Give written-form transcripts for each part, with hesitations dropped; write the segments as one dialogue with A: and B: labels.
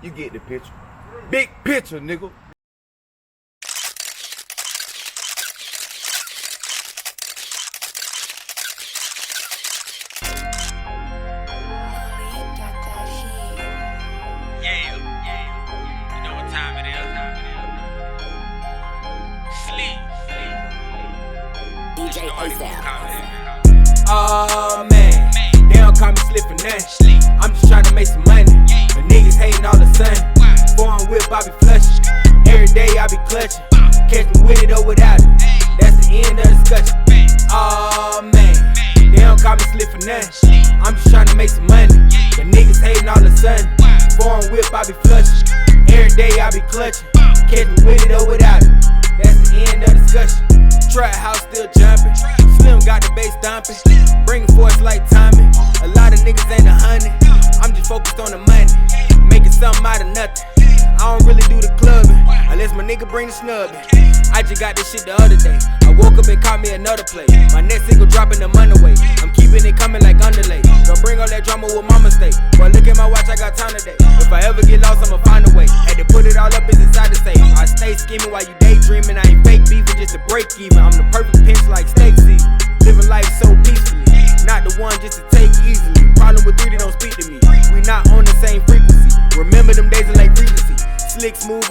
A: You get the picture. Big picture, nigga.
B: Oh man, they don't call me slippin' nothing. I'm just tryna make some money. The niggas hating all the sun. Foreign whip, I be flushin'. Every day I be clutchin'. Catch me with it or without it. That's the end of the discussion. Oh man, they don't call me slippin' nothing. I'm just tryna make some money. The niggas hating all the sun. Foreign whip, I be flushin'. Every day I be clutchin'. Catch me with it or without it. That's the end of the discussion. Trap house still jumpin'. Slim got the bass stompin'. Bringin' force like Tommy. A lot of niggas ain't 100. I'm just focused on the money. Making something out of nothing. I don't really do the clubbing unless my nigga bring the snubbing. I just got this shit the other day. I woke up and caught me another play. My next single dropping the money away. I'm keeping it coming like underlay. Don't bring all that drama with my mistake. Boy, look at my watch, I got time today. If I ever get lost, I'ma find a way. Had to put it all up, it's inside the safe. I stay scheming while you daydreaming. I ain't fake beefing just to break even. I'm the perfect pinch like steak season. Living life so peacefully. Not the one just to take easily. Problem with 3, they don't speak to me. We not on the same frequency. Remember them days of late Regency. Slick, smooth.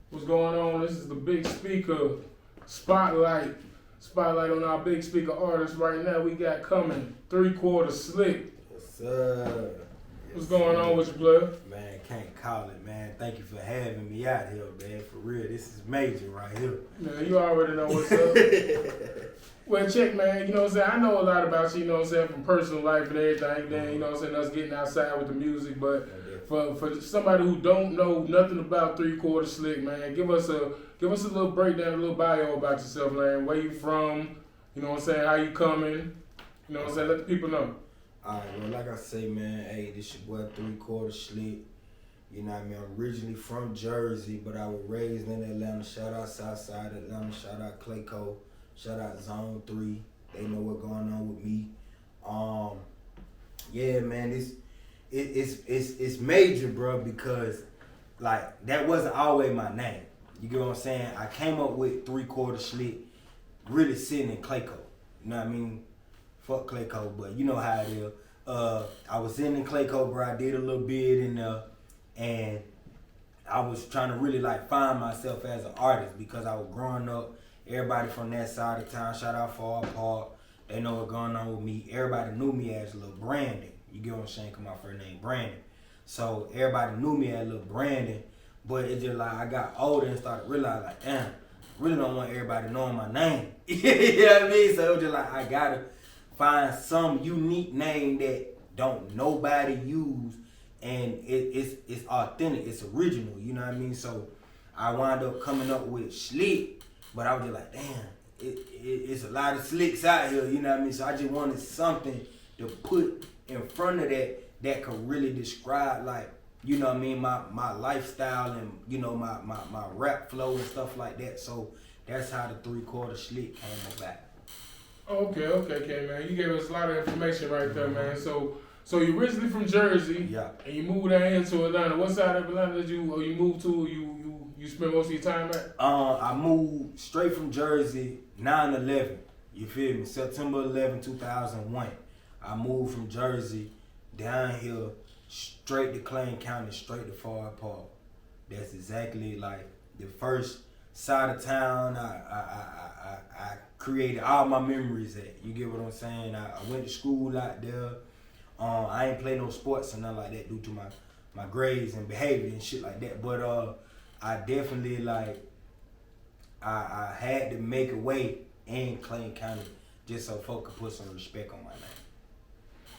C: What's going on? This is the Big Speaker Spotlight. Spotlight on our Big Speaker artists right now. We got coming 3qtrzslyk.
D: Yes, sir.
C: What's going on with you, blood?
D: Man, can't call it, man. Thank you for having me out here, man. For real, this is major right here.
C: Man, you already know what's up. Well, check, man, you know what I'm saying? I know a lot about you, you know what I'm saying, from personal life and everything, then, you know what I'm saying, us getting outside with the music, but for somebody who don't know nothing about 3qtrzslyk, man, give us a little breakdown, a little bio about yourself, man. Where you from, you know what I'm saying, how you coming, you know what I'm saying, let the people know.
D: Alright, well, like I say, man, hey, this your boy 3qtrzslyk. You know what I mean? I'm originally from Jersey, but I was raised in Atlanta. Shout out Southside Atlanta, shout out Clayco. Shout out Zone 3. They know what's going on with me. Yeah, man, it's major, bro, because like that wasn't always my name. You get what I'm saying? I came up with 3qtrzslyk really sitting in Clayco. You know what I mean? Fuck Clayco, but you know how it is. I was sitting in Clayco, bro. I did a little bit in there, and I was trying to really like find myself as an artist because I was growing up. Everybody from that side of town, shout out Far Park, they know what's going on with me. Everybody knew me as Lil Brandon. You get what I'm saying? Cause my first name Brandon. So everybody knew me as Lil Brandon, but it just like I got older and started realizing like, damn, really don't want everybody knowing my name. You know what I mean? So it was just like I gotta find some unique name that don't nobody use, and it's authentic, it's original. You know what I mean? So I wound up coming up with Slick. But I was just like, damn, it's a lot of slicks out here, you know what I mean? So I just wanted something to put in front of that could really describe, like, you know what I mean, my lifestyle and, you know, my rap flow and stuff like that. So that's how the 3qtrzslyk came about.
C: Okay, man. You gave us a lot of information right there, man. So you're originally from Jersey,
D: Yeah.
C: And you moved down here to Atlanta. What side of Atlanta did you move to? You spend most of your time at?
D: I moved straight from Jersey, 9/11. You feel me? September 11, 2001. I moved from Jersey down here, straight to Clayton County, straight to Far Park. That's exactly like the first side of town I created all my memories at. You get what I'm saying? I went to school out there. I ain't play no sports or nothing like that due to my grades and behavior and shit like that. But I definitely like I had to make a way in Clayton County just so folk could put some respect on my name.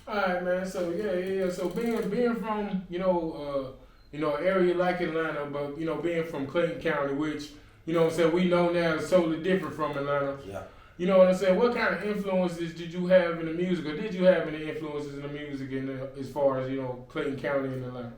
C: All right, man. So yeah. So being from an area like Atlanta, but being from Clayton County, which what I'm saying, we know now is totally different from Atlanta.
D: Yeah.
C: You know what I'm saying? What kind of influences did you have in the music, or did you have any influences in the music as far as Clayton County and Atlanta?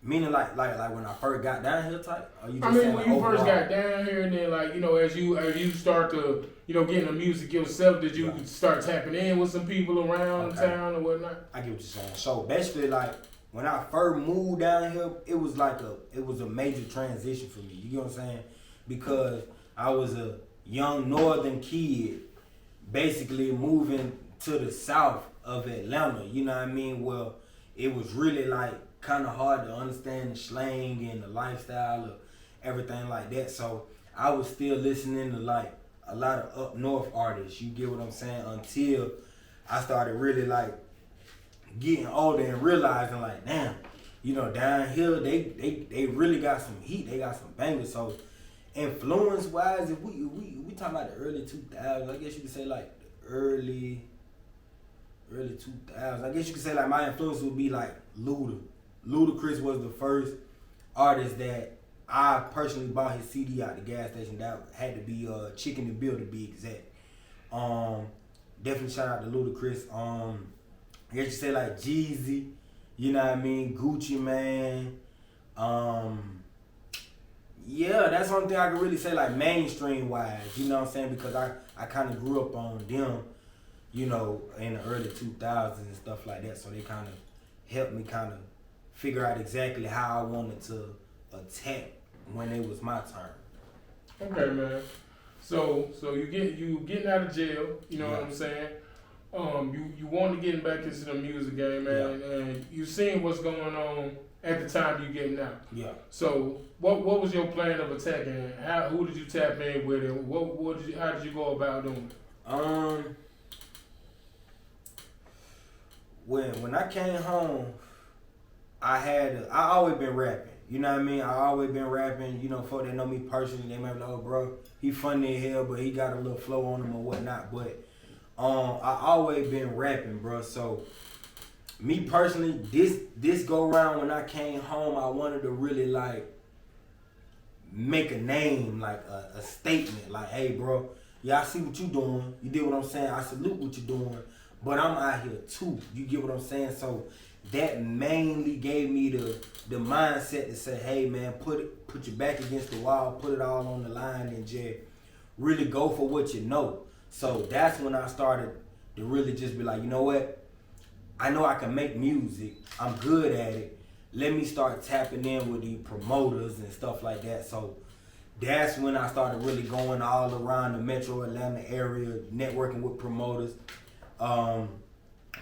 D: Meaning like when I first got down here type? Or you just
C: when
D: saying,
C: you first got down here, and then as you start to get into music yourself, did you start tapping in with some people around town or whatnot?
D: I get what you're saying. So basically, like when I first moved down here, it was a major transition for me. You get what I'm saying? Because I was a young northern kid, basically moving to the south of Atlanta. You know what I mean? Well, it was really like kind of hard to understand the slang and the lifestyle of everything like that. So I was still listening to like a lot of up north artists. You get what I'm saying? Until I started really like getting older and realizing like, damn, you know, down here they really got some heat. They got some bangers. So influence wise, if we talking about the early 2000s, I guess you could say like the early 2000s. I guess you could say like my influence would be like Luda. Ludacris was the first artist that I personally bought his CD out the gas station. That had to be Chicken and Bill to be exact. Definitely shout out to Ludacris. I guess you say like Jeezy, you know what I mean, Gucci Man. Yeah, that's one thing I can really say like mainstream wise, you know what I'm saying? Because I kind of grew up on them, you know, in the early 2000s and stuff like that. So they kind of helped me kind of figure out exactly how I wanted to attack when it was my turn.
C: Okay, man. So you getting out of jail, you know what I'm saying? You want to get back into the music game, man, and you seen what's going on at the time you getting out.
D: Yeah.
C: So what was your plan of attacking? Who did you tap in with, and how did you go about doing it?
D: When I came home, I always been rapping. You know what I mean? I always been rapping. You know, folk that know me personally, they might be like, oh, bro, he funny as hell, but he got a little flow on him or whatnot. But I always been rapping, bro. So me personally, this go round when I came home, I wanted to really like make a name, like a statement, like, hey, bro, yeah, I see what you doing. You did what I'm saying. I salute what you doing, but I'm out here too. You get what I'm saying? So that mainly gave me the mindset to say, hey man, put your back against the wall, put it all on the line, and just really go for what you know. So that's when I started to really just be like, you know what? I know I can make music. I'm good at it. Let me start tapping in with the promoters and stuff like that. So that's when I started really going all around the metro Atlanta area, networking with promoters. For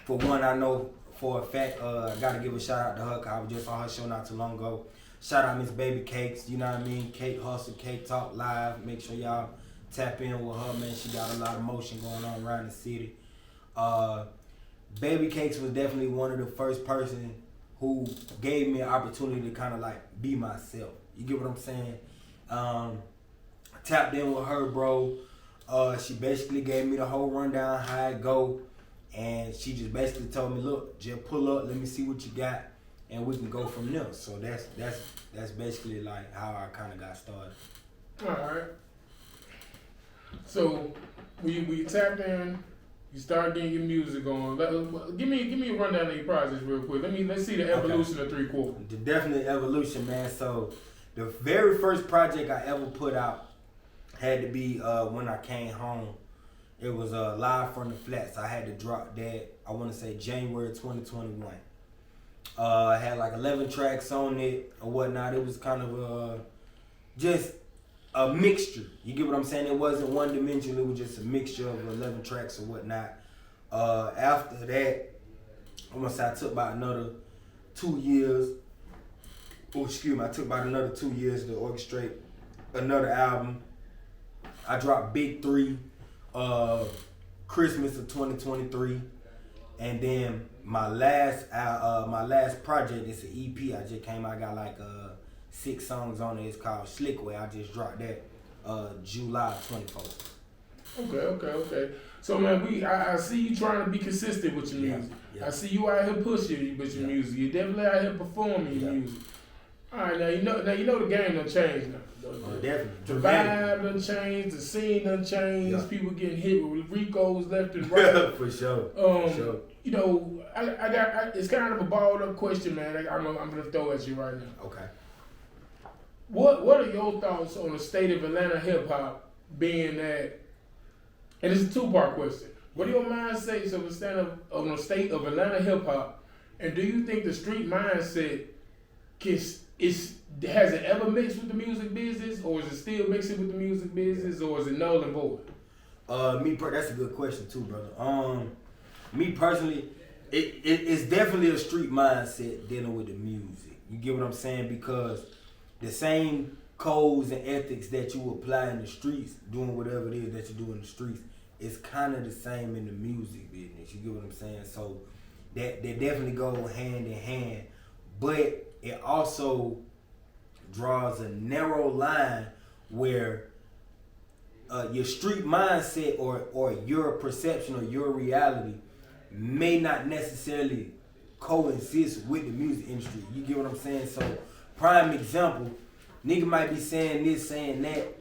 D: one, I know for a fact, I gotta give a shout out to her, 'cause I was just on her show not too long ago. Shout out Miss Baby Cakes, you know what I mean? Cake Hustle, Cake Talk Live. Make sure y'all tap in with her, man. She got a lot of motion going on around the city. Baby Cakes was definitely one of the first person who gave me an opportunity to kind of like be myself. You get what I'm saying? Tapped in with her, bro. She basically gave me the whole rundown how it go. And she just basically told me, look, just pull up, let me see what you got, and we can go from there. So that's basically like how I kind of got started.
C: All right. So we tapped in, you started getting your music on. Give me a rundown of your projects real quick. Let's see the evolution of 3qts.
D: The definite evolution, man. So the very first project I ever put out had to be when I came home. It was Live from the Flats. I had to drop that, I want to say January 2021. I had like 11 tracks on it or whatnot. It was kind of just a mixture. You get what I'm saying? It wasn't one dimensional. It was just a mixture of 11 tracks or whatnot. After that, I want to say I took about another 2 years. I took about another 2 years to orchestrate another album. I dropped Big 3. Christmas of 2023, and then my last project is an EP. I just came out. I got like 6 songs on it. It's called Slick Way. I just dropped that July 24th.
C: Okay. So man, I see you trying to be consistent with your music. Yeah. I see you out here pushing with your music. You definitely out here performing your music. All right, now you know the game done changed now.
D: Definitely.
C: The vibe done changed, the scene done changed. Yeah. People getting hit with Ricos left and right.
D: For sure.
C: You know, I got it's kind of a balled up question, man. I'm gonna throw at you right now.
D: Okay.
C: What are your thoughts on the state of Atlanta hip hop being that? And it's a 2-part question. What do your mind say on the state of Atlanta hip hop And do you think the street mindset has it ever mixed with the music business, or is it still mixing with the music business, or is it null and void?
D: That's a good question too, brother. Me personally, it's definitely a street mindset dealing with the music. You get what I'm saying? Because the same codes and ethics that you apply in the streets, doing whatever it is that you do in the streets, it's kind of the same in the music business. You get what I'm saying? So that they definitely go hand in hand, but it also draws a narrow line where your street mindset or your perception or your reality may not necessarily coexist with the music industry. You get what I'm saying? So prime example, nigga might be saying this, saying that,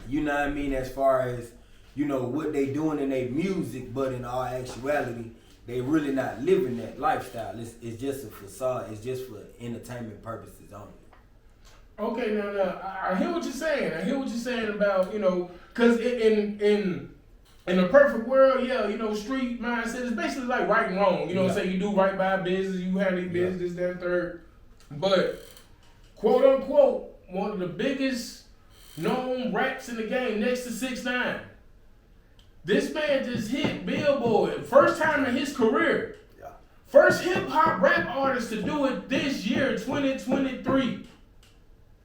D: you know what I mean, as far as, you know, what they doing in their music, but in all actuality, they really not living that lifestyle. It's just a facade. It's just for entertainment purposes only.
C: Okay, now, I hear what you're saying. I hear what you're saying about, you know, because in a perfect world, yeah, you know, street mindset is basically like right and wrong. You know what I'm saying? You do right by business, you handle business, that, third. But, quote unquote, one of the biggest known raps in the game next to 6ix9ine. This man just hit Billboard. First time in his career. Yeah. First hip hop rap artist to do it this year, 2023.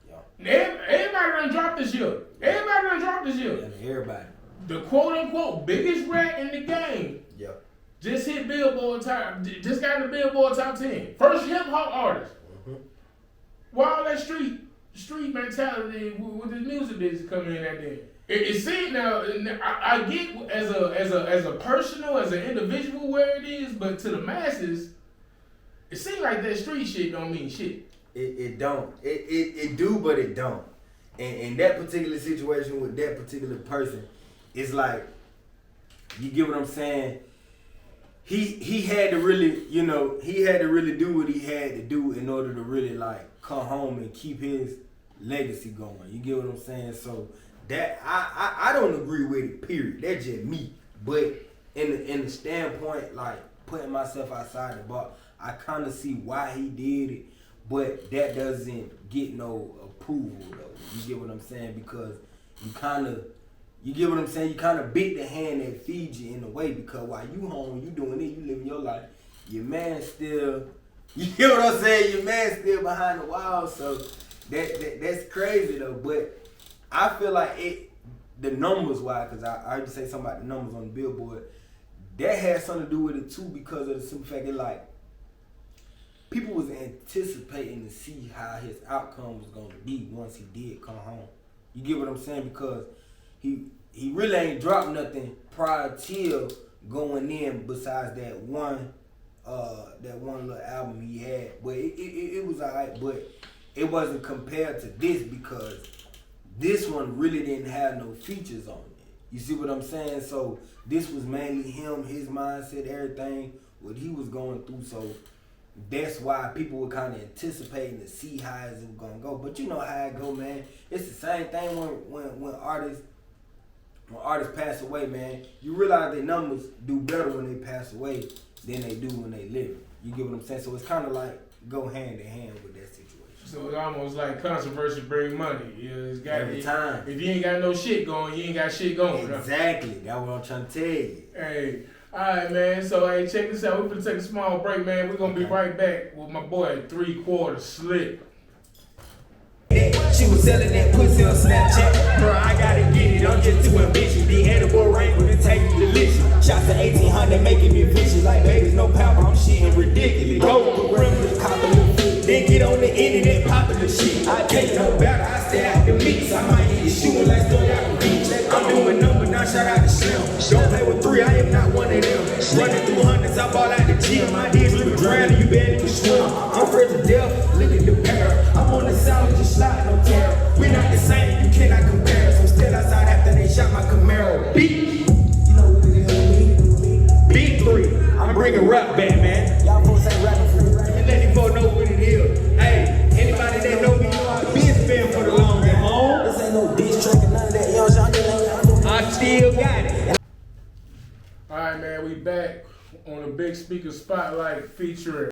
C: Yeah. Everybody done dropped this year.
D: Yeah, everybody.
C: The quote unquote biggest rat in the game. Yeah. Just hit Billboard just got in the Billboard top 10. First hip hop artist. Mm-hmm. Why all that street mentality with the music business coming in that day? It seems now. I get as a personal, as an individual where it is, but to the masses, it seems like that street shit don't mean shit.
D: It don't. It do, but it don't. And in that particular situation with that particular person, it's like, you get what I'm saying? He had to really, you know, do what he had to do in order to really like come home and keep his legacy going. You get what I'm saying? So that I don't agree with it, period. That's just me. But in the standpoint, like putting myself outside the box, I kind of see why he did it, but that doesn't get no approval though. You get what I'm saying? Because you get what I'm saying? You kind of bit the hand that feeds you in a way, because while you home, you doing it, you living your life, your man still, you get what I'm saying? Your man still behind the wall, so that's crazy though. But I feel like the numbers wise, because I heard you say something about the numbers on the Billboard, that had something to do with it too, because of the simple fact that like, people was anticipating to see how his outcome was gonna be once he did come home. You get what I'm saying? Because he really ain't dropped nothing prior till going in besides that one little album he had. But it was alright, but it wasn't compared to this, because this one really didn't have no features on it. You see what I'm saying? So this was mainly him, his mindset, everything, what he was going through. So that's why people were kind of anticipating to see how it was gonna go. But you know how it go, man. It's the same thing when artists pass away, man. You realize their numbers do better when they pass away than they do when they live. You get what I'm saying? So it's kind of like go hand in hand with that situation.
C: So it's almost like controversy bring money. You know, it's got
D: every time.
C: If you ain't got no shit going, you ain't got shit going.
D: Exactly. Huh? That's what I'm trying to tell you.
C: Hey. Alright, man, so hey, check this out. We're gonna take a small break, man. We're gonna be right back with my boy 3qtrzslyk.
B: She was selling that pussy on Snapchat. Bro, I gotta get it, I'm just too ambitious. The edible rain with the taste delicious. Shots to 1800 making me vicious. Like babies, no power, I'm shitting ridiculous. Roll with rims, cop a little fit. Then get on the internet, popping the shit. I take no better, I stay out the mix. I might hit the shooting like Story out the beach. I'm doing number, now shout out to Slim. Don't play with 3, I am not one of them. Running through hundreds, I ball out the gym. My D's we drowning, you barely can swim. I'm afraid to death, look at the pair. I'm on the south, just sliding on tear. We not the same, you cannot compare. So still outside after they shot my Camaro. Beat, you know what it is. Beat 3, I'm bringing rap back, man. Y'all folks ain't rapping for me. Let these folks know what it is. Hey, anybody that know me know I've been spinning for the long game, home. This ain't no diss track or none of that, young John. I still got it.
C: Alright, man, we back on a big speaker spotlight featuring